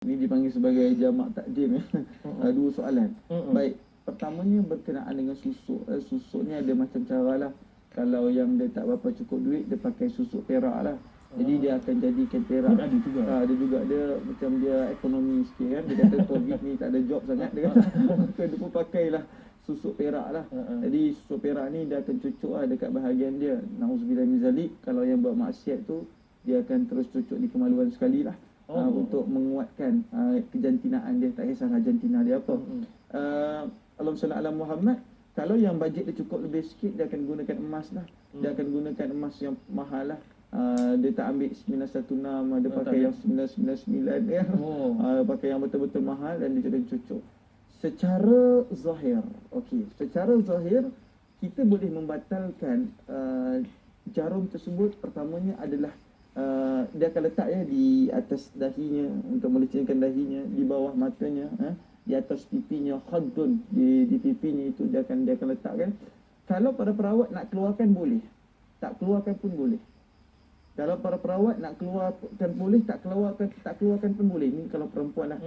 Ini dipanggil sebagai jamak takdim ya. Dua soalan. Baik, pertamanya berkenaan dengan susuk. Susuk ni ada macam cara lah. Kalau yang dia tak berapa cukup duit, dia pakai susuk perak lah. Jadi dia akan jadikan perak. Ada juga. Ada juga dia macam dia ekonomi sikit kan. Dia kata COVID ni tak ada job sangat. Dia kata maka dia pun pakailah susuk perak lah. Jadi susuk perak ni dia akan cucuk lah dekat bahagian dia. Na'udzubillah min zalik. Kalau yang buat maksiat tu, dia akan terus cucuk di kemaluan sekali lah. Untuk menguatkan kejantinaan dia, tak kisahlah jantina dia apa. Allahumma salli ala Muhammad. Kalau yang bajet dia cukup lebih sikit, dia akan gunakan emas lah. Dia akan gunakan emas yang mahal lah. Dia tak ambil 916, dia pakai yang 999 ya. Pakai yang betul-betul mahal dan dia akan cucuk. Secara zahir, okey, secara zahir kita boleh membatalkan jarum tersebut. Pertamanya adalah dia akan letak ya di atas dahinya untuk melecehkan dahinya, di bawah matanya, di atas pipinya, khaddun di pipinya itu dia akan letakkan. Kalau para perawat nak keluarkan boleh, tak keluarkan pun boleh. Kalau para perawat nak keluarkan boleh, tak keluarkan pun boleh. Ni kalau perempuan lah.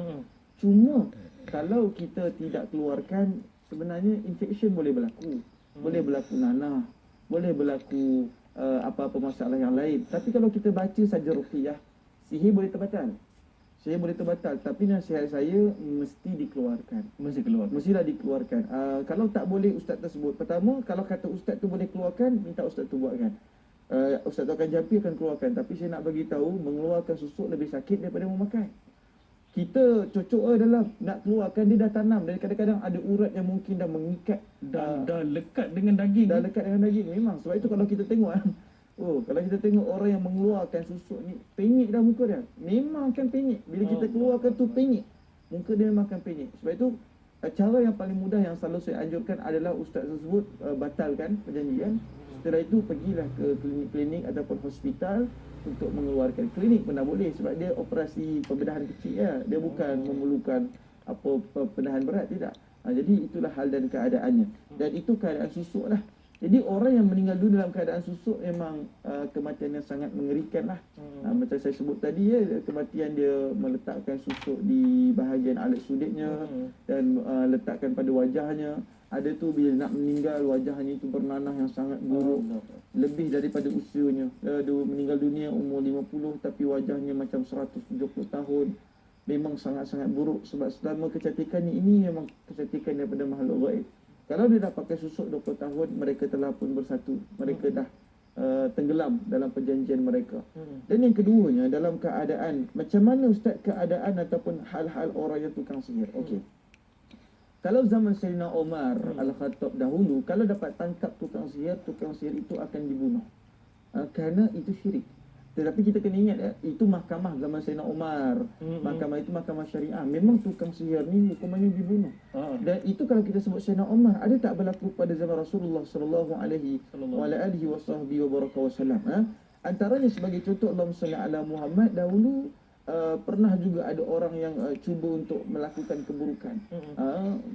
Cuma kalau kita tidak keluarkan, sebenarnya infection boleh berlaku. Boleh berlaku nanah, boleh berlaku apa-apa masalah yang lain. Tapi kalau kita baca saja ruqyah, sihir boleh terbatal. Sihir boleh terbatal. Tapi nasihat saya mesti dikeluarkan. Mestilah dikeluarkan. Kalau tak boleh ustaz tersebut, pertama kalau kata ustaz tu boleh keluarkan, minta ustaz tu buatkan. Ustaz tu akan jampi, akan keluarkan. Tapi saya nak bagi tahu, mengeluarkan susuk lebih sakit daripada memakai. Kita cocok adalah nak keluarkan, dia dah tanam dan kadang-kadang ada urat yang mungkin dah mengikat, dah lekat dengan daging. Dah lekat dengan daging memang. Sebab itu kalau kita tengok kalau kita tengok orang yang mengeluarkan susuk ni, penyik dah muka dia. Memang akan penyik. Bila kita keluarkan tu penyik, muka dia memang akan penyik. Sebab itu cara yang paling mudah yang selalu saya anjurkan adalah ustaz tersebut batalkan perjanjian. Setelah itu pergilah ke klinik-klinik ataupun hospital untuk mengeluarkan. Klinik pun dah boleh sebab dia operasi pembedahan kecil ya. Dia bukan memerlukan apa pembedahan berat, tidak. Jadi itulah hal dan keadaannya. Dan itu keadaan susuk lah. Jadi orang yang meninggal dunia dalam keadaan susuk memang kematian yang sangat mengerikan lah. Macam saya sebut tadi ya, kematian dia meletakkan susuk di bahagian alat suditnya dan letakkan pada wajahnya. Ada tu bila nak meninggal, wajahnya itu bernanah yang sangat buruk. Lebih daripada usianya. Dia meninggal dunia umur 50 tapi wajahnya macam 170 tahun. Memang sangat-sangat buruk sebab selama kecantikannya ini memang kecantikan daripada makhluk gaib. Kalau dia dah pakai susuk 20 tahun, mereka telah pun bersatu. Mereka dah tenggelam dalam perjanjian mereka. Dan yang keduanya, dalam keadaan macam mana ustaz keadaan ataupun hal-hal orang yang tukang sihir. Okey. Kalau zaman Sayyidina Umar Al-Khattab dahulu, kalau dapat tangkap tukang sihir itu akan dibunuh. Kerana itu syirik. Tetapi kita kena ingat itu mahkamah zaman Sayyidina Umar. Mahkamah itu mahkamah syariah. Memang tukang sihir ni hukumannya dibunuh. Dan itu kalau kita sebut Sayyidina Umar, ada tak berlaku pada zaman Rasulullah sallallahu alaihi wasallam. Antaranya sebagai contoh, Allahumma salli ala Muhammad, dahulu pernah juga ada orang yang cuba untuk melakukan keburukan,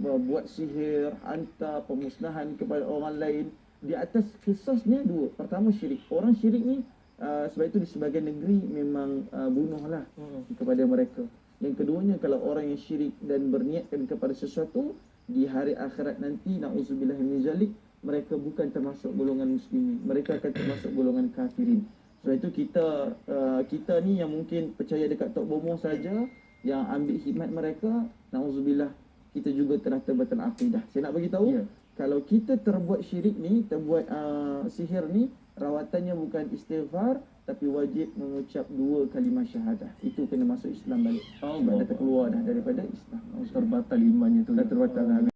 buat sihir, hantar pemusnahan kepada orang lain. Di atas kisahnya dua. Pertama syirik. Orang syirik ni sebab itu di sebagian negeri memang bunuhlah kepada mereka. Yang keduanya, kalau orang yang syirik dan berniatkan kepada sesuatu di hari akhirat nanti, na'udzubillah min zalik, mereka bukan termasuk golongan muslimin, mereka akan termasuk golongan kafirin. Sebab itu kita ni yang mungkin percaya dekat Tok Bomo saja, yang ambil khidmat mereka, na'udzubillah, kita juga telah terbatal akidah. Saya nak bagi tahu, kalau kita terbuat syirik ni, terbuat sihir ni, rawatannya bukan istighfar, tapi wajib mengucap 2 kalimah syahadah. Itu kena masuk Islam balik. Sebab dah terkeluar dah daripada Islam. Terbatal imannya tu. Dah terbatal.